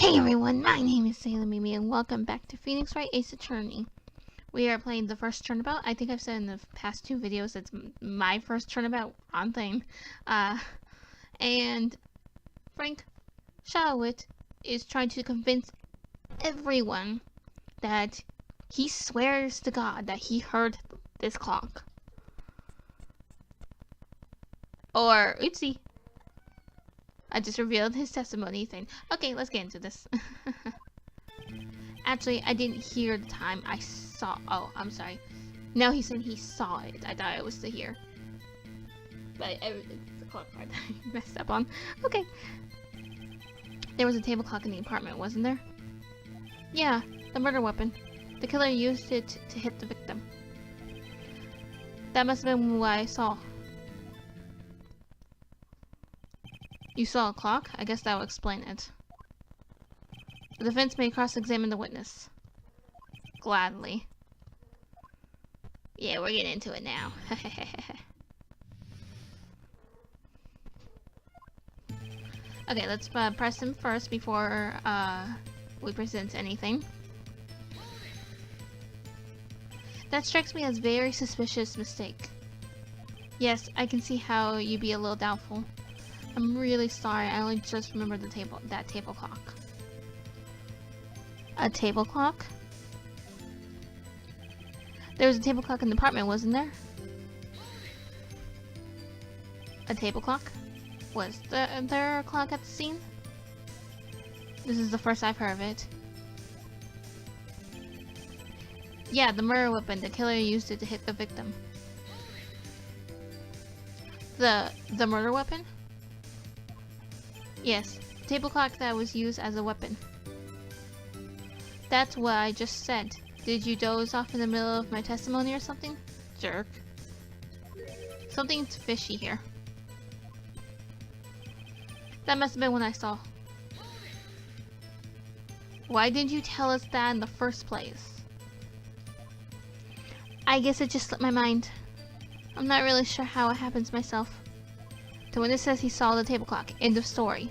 Hey everyone, my name is Sailor Mimi and welcome back to Phoenix Wright Ace Attorney. We are playing the first Turnabout. I think I've said in the past two videos it's my first Turnabout on thing. And Frank Shawit is trying to convince everyone that he swears to God that he heard this clock. Or, oopsie. I just revealed his testimony thing. Okay, let's get into this. Actually, I didn't hear the time. I saw. Oh, I'm sorry. No, he said he saw it. I thought it was to hear. But it's the clock part that I messed up on. Okay. There was a table clock in the apartment, wasn't there? Yeah, the murder weapon. The killer used it to hit the victim. That must have been what I saw. You saw a clock? I guess that will explain it. The defense may cross-examine the witness. Gladly. Yeah, we're getting into it now. Okay, let's press him first before we present anything. That strikes me as a very suspicious mistake. Yes, I can see how you'd be a little doubtful. I'm really sorry, I only just remembered that table clock. A table clock? There was a table clock in the apartment, wasn't there? A table clock? Was there a clock at the scene? This is the first I've heard of it. Yeah, the murder weapon. The killer used it to hit the victim. The murder weapon? Yes, table clock that was used as a weapon. That's what I just said. Did you doze off in the middle of my testimony or something? Jerk. Something's fishy here. That must have been what I saw. Why didn't you tell us that in the first place? I guess it just slipped my mind. I'm not really sure how it happens myself. The witness says he saw the table clock. End of story.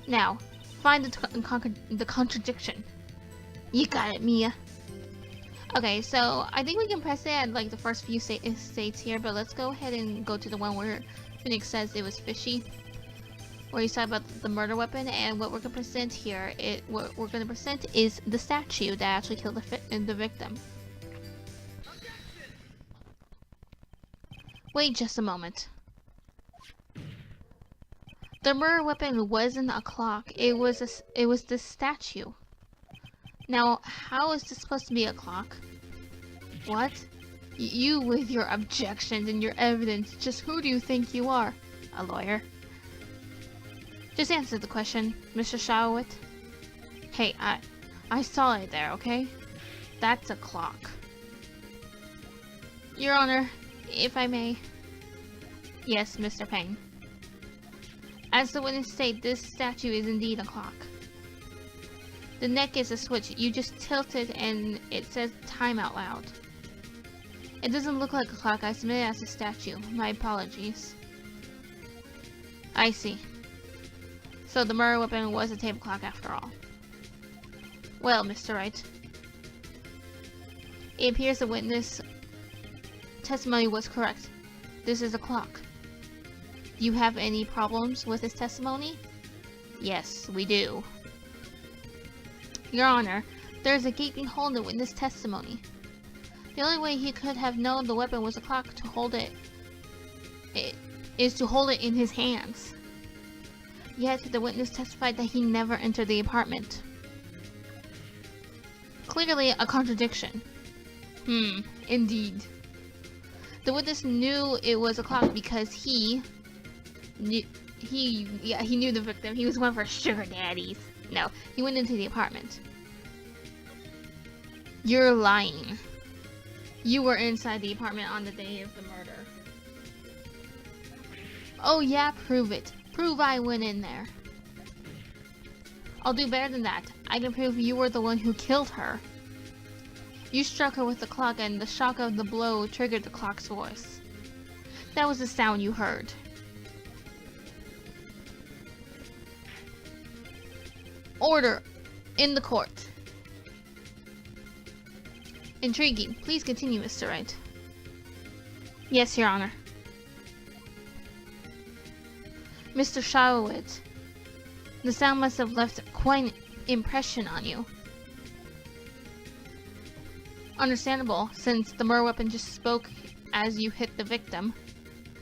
Now, find the contradiction. You got it, Mia. Okay, so I think we can press it at like the first few states here, but let's go ahead and go to the one where Phoenix says it was fishy. Where he's talking about the murder weapon, and what we're gonna present here, what we're gonna present is the statue that actually killed the victim. Wait just a moment. The murder weapon wasn't a clock. It was the statue. Now, how is this supposed to be a clock? What? You with your objections and your evidence. Just who do you think you are? A lawyer? Just answer the question, Mr. Shawit. Hey, I saw it there, okay? That's a clock. Your Honor, if I may. Yes, Mr. Payne. As the witness stated, this statue is indeed a clock. The neck is a switch. You just tilt it and it says time out loud. It doesn't look like a clock. I submit it as a statue. My apologies. I see. So the murder weapon was a table clock after all. Well, Mr. Wright. It appears the witness testimony was correct. This is a clock. Do you have any problems with his testimony? Yes, we do. Your Honor, there is a gaping hole in the witness testimony. The only way he could have known the weapon was a clock is to hold it in his hands. Yet the witness testified that he never entered the apartment. Clearly a contradiction. Indeed. The witness knew it was a clock because he knew the victim. He was one of her sugar daddies. No, he went into the apartment. You're lying. You were inside the apartment on the day of the murder. Oh yeah, prove it. Prove I went in there. I'll do better than that. I can prove you were the one who killed her. You struck her with the clock and the shock of the blow triggered the clock's voice. That was the sound you heard. Order in the court. Intriguing. Please continue, Mr. Wright. Yes, Your Honor. Mr. Shawowit, the sound must have left quite an impression on you. Understandable, since the murder weapon just spoke as you hit the victim.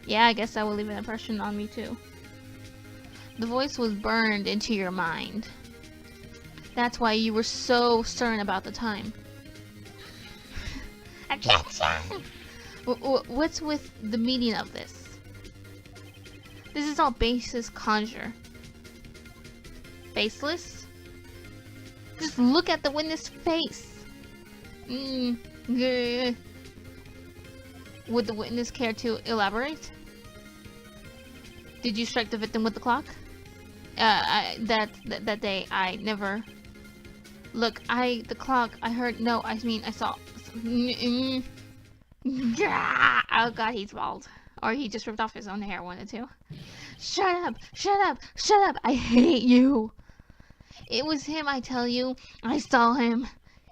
Yeah, I guess that will leave an impression on me too. The voice was burned into your mind. That's why you were so stern about the time. Attention! What's with the meaning of this? This is all baseless conjure. Baseless? Just look at the witness' face. Would the witness care to elaborate? Did you strike the victim with the clock? That day, I never... Look, the clock, I heard, no, I mean, I saw... Oh god, he's bald. Or he just ripped off his own hair, one or two. Shut up! Shut up! Shut up! I hate you! It was him, I tell you. I saw him.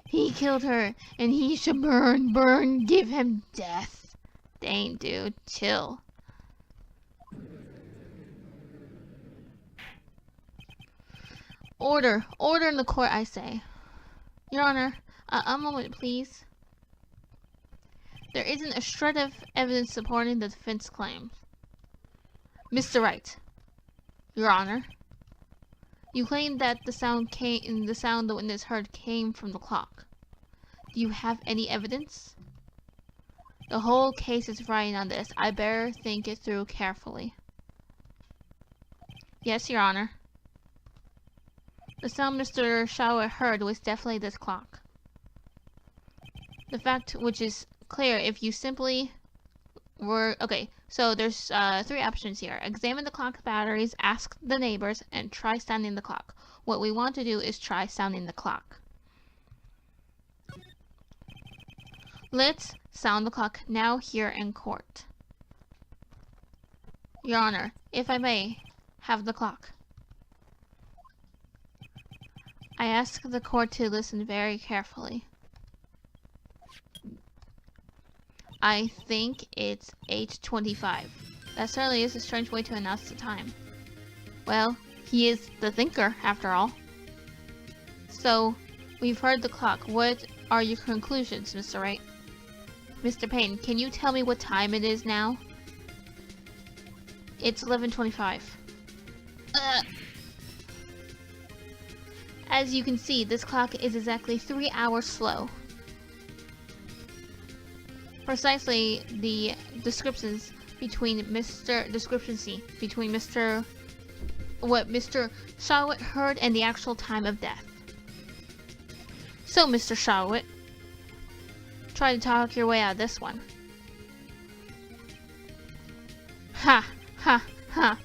He killed her, and he should burn, burn, give him death. Dang, dude, chill. Order. Order in the court, I say. Your Honor, a moment, please. There isn't a shred of evidence supporting the defense claims. Mr. Wright, Your Honor, you claim that the sound the witness heard came from the clock. Do you have any evidence? The whole case is riding on this. I better think it through carefully. Yes, Your Honor. The sound Mr. Shower heard was definitely this clock. The fact which is clear if you simply were... Okay, so there's 3 options here. Examine the clock batteries, ask the neighbors, and try sounding the clock. What we want to do is try sounding the clock. Let's sound the clock now here in court. Your Honor, if I may have the clock. I ask the court to listen very carefully. I think it's 8:25. That certainly is a strange way to announce the time. Well, he is the thinker, after all. So, we've heard the clock. What are your conclusions, Mr. Wright? Mr. Payne, can you tell me what time it is now? It's 11:25. As you can see, this clock is exactly 3 hours slow. Precisely the discrepancies between what Mr. Shawit heard and the actual time of death. So, Mr. Shawit, try to talk your way out of this one. Ha, ha, ha.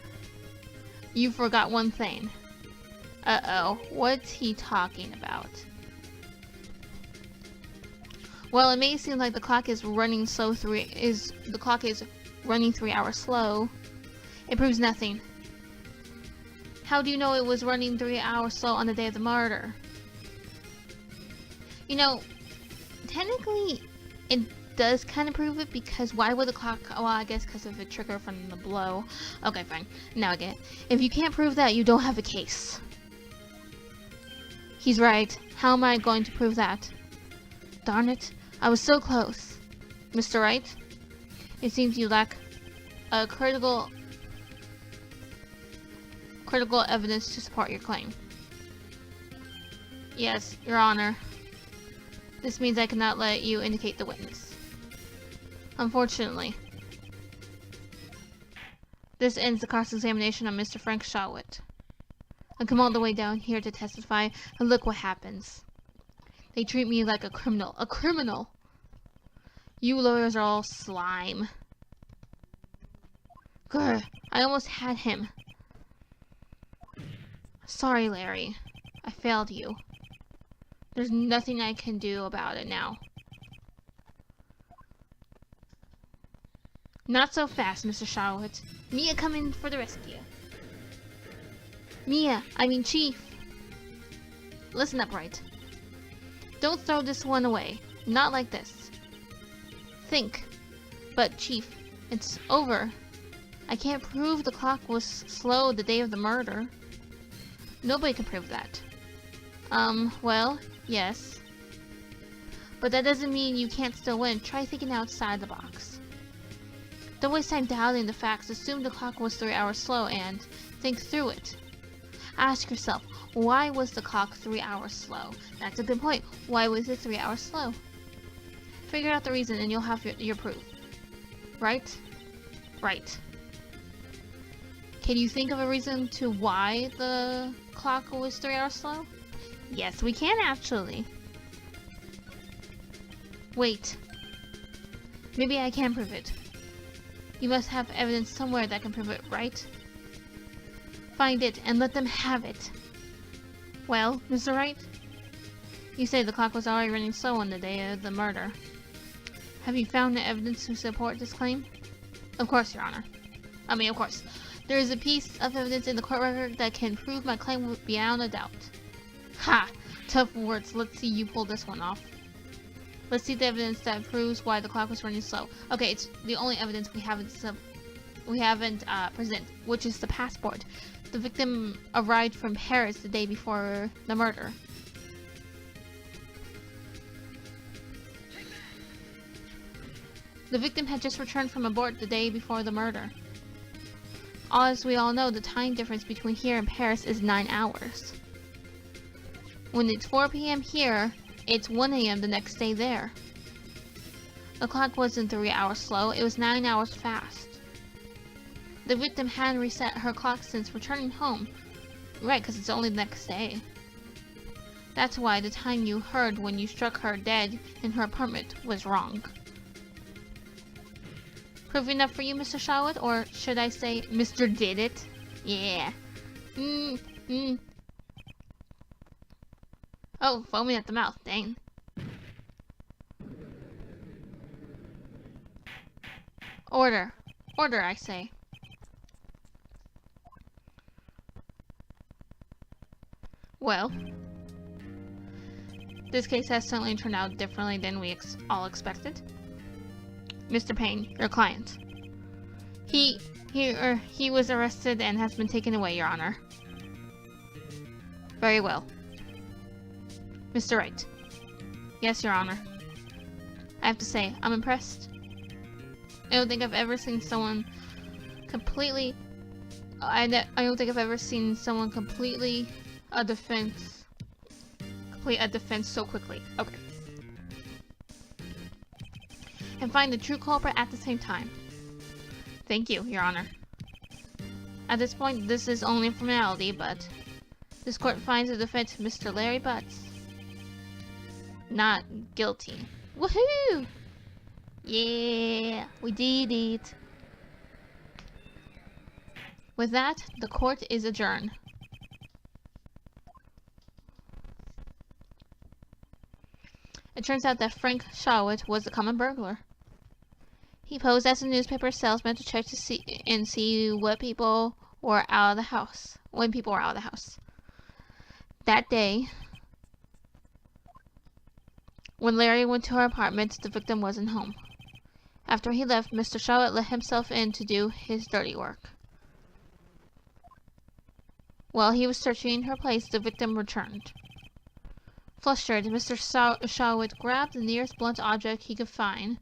You forgot one thing. Uh-oh, what's he talking about? Well, it may seem like the clock is running 3 hours slow. It proves nothing. How do you know it was running 3 hours slow on the day of the murder? You know, technically, it does kind of prove it, because why would the clock... Well, I guess because of a trigger from the blow. Okay, fine. Now I get it. If you can't prove that, you don't have a case. He's right. How am I going to prove that? Darn it. I was so close. Mr. Wright, it seems you lack a critical evidence to support your claim. Yes, Your Honor. This means I cannot let you indicate the witness. Unfortunately. This ends the cross-examination on Mr. Frank Shawit. I come all the way down here to testify, and look what happens. They treat me like a criminal. A criminal! You lawyers are all slime. Grr, I almost had him. Sorry, Larry. I failed you. There's nothing I can do about it now. Not so fast, Mr. Shawit. Mia coming for the rescue. Mia, I mean Chief. listen up, Wright. Don't throw this one away. Not like this. Think. But, Chief, it's over. I can't prove the clock was slow the day of the murder. Nobody can prove that. Well, yes. But that doesn't mean you can't still win. Try thinking outside the box. Don't waste time doubting the facts. Assume the clock was 3 hours slow and think through it. Ask yourself, why was the clock 3 hours slow? That's a good point. Why was it 3 hours slow? Figure out the reason and you'll have your proof. Right? Right. Can you think of a reason to why the clock was 3 hours slow? Yes, we can actually. Wait. Maybe I can prove it. You must have evidence somewhere that can prove it, right? Find it and let them have it. Well, Mr. Wright? You say the clock was already running slow on the day of the murder. Have you found the evidence to support this claim? Of course, Your Honor. Of course. There is a piece of evidence in the court record that can prove my claim beyond a doubt. Ha! Tough words. Let's see you pull this one off. Let's see the evidence that proves why the clock was running slow. Okay, it's the only evidence we haven't presented, which is the passport. The victim arrived from Paris the day before the murder. The victim had just returned from abroad the day before the murder. As we all know, the time difference between here and Paris is 9 hours. When it's 4 p.m. here, it's 1 a.m. the next day there. The clock wasn't 3 hours slow, it was 9 hours fast. The victim hadn't reset her clock since returning home. Right, because it's only the next day. That's why the time you heard when you struck her dead in her apartment was wrong. Proof enough for you, Mr. Charlotte? Or should I say, Mr. Did It? Yeah. Oh, foaming at the mouth, dang. Order. Order, I say. Well, this case has certainly turned out differently than we all expected. Mr. Payne, your client. He was arrested and has been taken away, Your Honor. Very well. Mr. Wright. Yes, Your Honor. I have to say, I'm impressed. I don't think I've ever seen someone completely... I don't think I've ever seen someone complete a defense so quickly. Okay. And find the true culprit at the same time. Thank you, Your Honor. At this point, this is only a formality, but this court finds the defendant, Mr. Larry Butts, not guilty. Woohoo! Yeah, we did it. With that, the court is adjourned. It turns out that Frank Charlotte was a common burglar. He posed as a newspaper salesman to check to see what people were out of the house. When people were out of the house. That day, when Larry went to her apartment, the victim wasn't home. After he left, Mr. Charlotte let himself in to do his dirty work. While he was searching her place, the victim returned. Flustered, Mr. Charlotte grabbed the nearest blunt object he could find.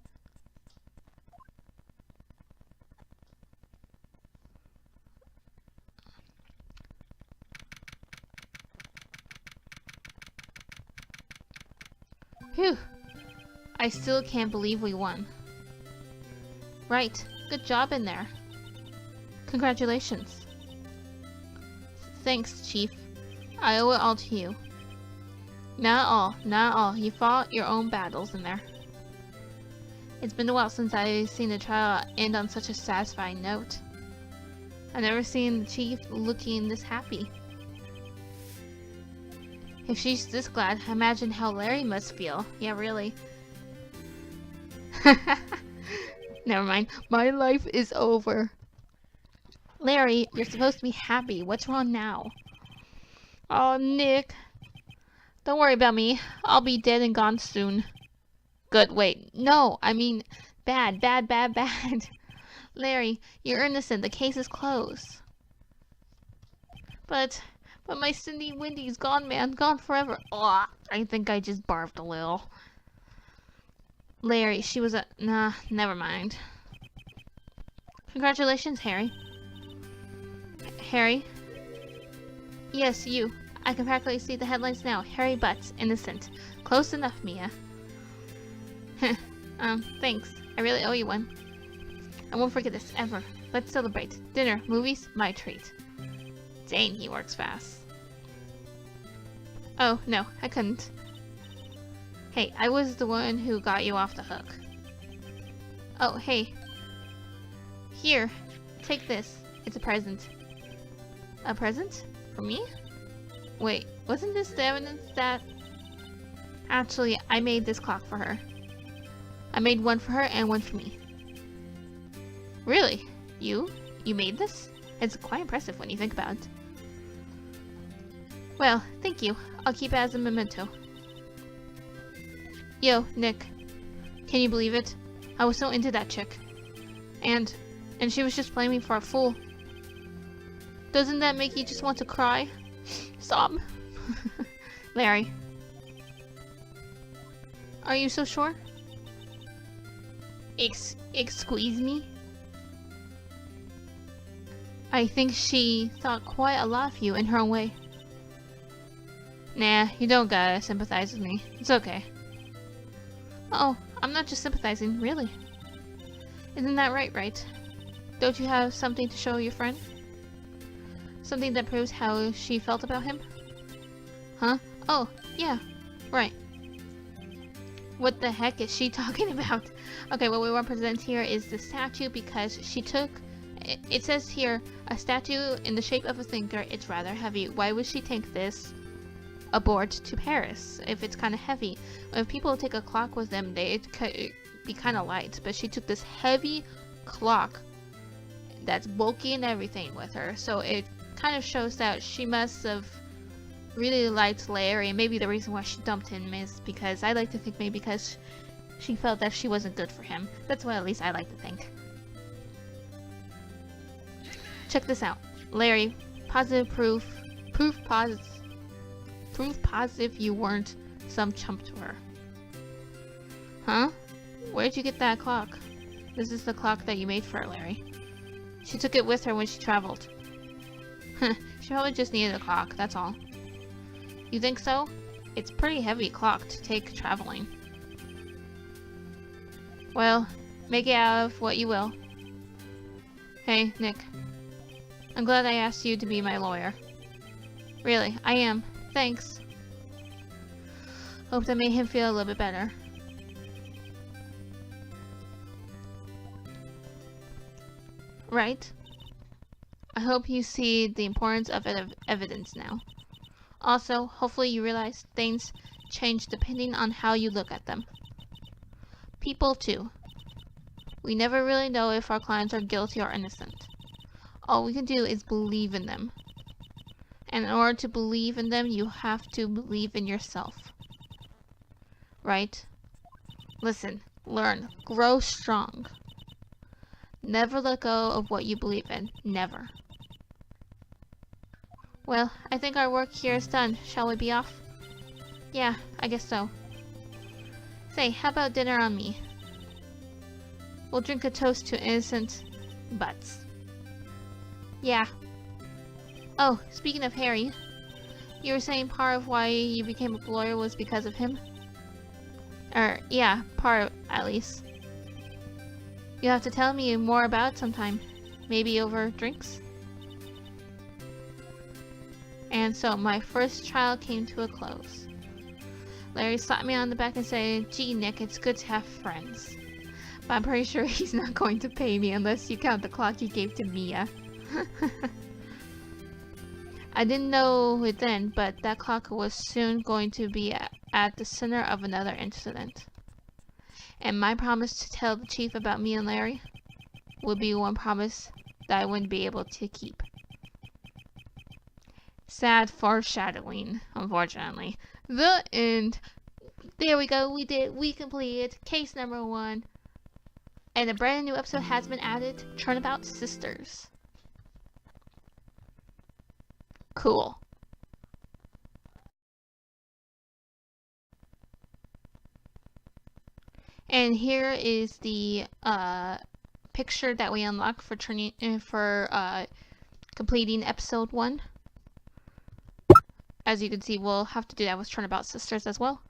Phew! I still can't believe we won. Right. Good job in there. Congratulations. Thanks, Chief. I owe it all to you. Not all. Not all. You fought your own battles in there. It's been a while since I've seen the trial end on such a satisfying note. I've never seen the Chief looking this happy. If she's this glad, imagine how Larry must feel. Yeah, really. Never mind. My life is over. Larry, you're supposed to be happy. What's wrong now? Oh, Nick. Don't worry about me. I'll be dead and gone soon. Good, wait. No, I mean, bad. Larry, you're innocent. The case is closed. But my Cindy Windy's gone, man. Gone forever. Ugh, I think I just barfed a little. Larry, she was a... Nah, never mind. Congratulations, Harry. Harry? Yes, you. I can practically see the headlines now. Harry Butts, innocent. Close enough, Mia. Thanks. I really owe you one. I won't forget this, ever. Let's celebrate. Dinner, movies, my treat. Dang, he works fast. Oh, no, I couldn't. Hey, I was the one who got you off the hook. Oh, hey. Here, take this. It's a present. A present? For me? Wait, wasn't this the evidence that... Actually, I made this clock for her. I made one for her and one for me. Really? You? You made this? It's quite impressive when you think about it. Well, thank you. I'll keep it as a memento. Yo, Nick. Can you believe it? I was so into that chick. And she was just playing me for a fool. Doesn't that make you just want to cry? Stop. Larry. Are you so sure? Excuse me? I think she thought quite a lot of you in her own way. Nah, you don't gotta sympathize with me. It's okay. Oh, I'm not just sympathizing, really. Isn't that right, Wright? Don't you have something to show your friend? Something that proves how she felt about him? Huh? Oh, yeah. Right. What the heck is she talking about? Okay, what we want to present here is the statue because she took... It says here, a statue in the shape of a thinker. It's rather heavy. Why would she take this aboard to Paris if it's kind of heavy? If people take a clock with them, it'd be kind of light. But she took this heavy clock that's bulky and everything with her. So it kind of shows that she must have really liked Larry. And maybe the reason why she dumped him is because, I like to think maybe because she felt that she wasn't good for him. That's what at least I like to think. Check this out. Larry, positive proof positive you weren't some chump to her. Huh? Where'd you get that clock? This is the clock that you made for her, Larry. She took it with her when she traveled. She probably just needed a clock, that's all. You think so? It's a pretty heavy clock to take traveling. Well, make it out of what you will. Hey, Nick. I'm glad I asked you to be my lawyer. Really, I am. Thanks. Hope that made him feel a little bit better. Right? I hope you see the importance of evidence now. Also, hopefully you realize things change depending on how you look at them. People too. We never really know if our clients are guilty or innocent. All we can do is believe in them. And in order to believe in them, you have to believe in yourself. Right? Listen, learn, grow strong. Never let go of what you believe in. Never. Well, I think our work here is done. Shall we be off? Yeah, I guess so. Say, how about dinner on me? We'll drink a toast to innocent butts. Yeah. Oh, speaking of Harry, you were saying part of why you became a lawyer was because of him? Yeah, part at least. You'll have to tell me more about it sometime. Maybe over drinks? And so my first trial came to a close. Larry slapped me on the back and said, "Gee, Nick, it's good to have friends." But I'm pretty sure he's not going to pay me unless you count the clock he gave to Mia. I didn't know it then, but that clock was soon going to be at the center of another incident. And my promise to tell the chief about me and Larry would be one promise that I wouldn't be able to keep. Sad foreshadowing, unfortunately. The end. There we go. We completed case number 1. And a brand new episode has been added. Turnabout Sisters. Cool. And here is the picture that we unlocked for completing episode 1. As you can see, we'll have to do that with Turnabout Sisters as well.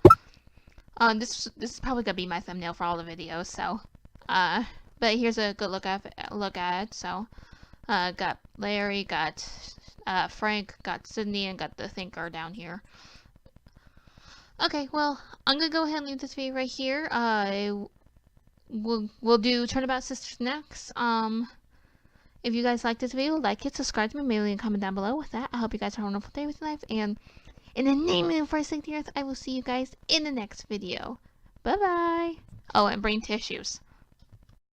This is probably gonna be my thumbnail for all the videos. So, but here's a good look at it. So, got Larry, got Frank, got Sydney, and got the Thinker down here. Okay, well, I'm gonna go ahead and leave this video right here. We'll do Turnabout Sisters next. If you guys like this video, like it, subscribe to me, maybe leave a comment down below. With that, I hope you guys have a wonderful day with your life, and in the name of the Earth, I will see you guys in the next video. Bye bye. Oh, and bring tissues.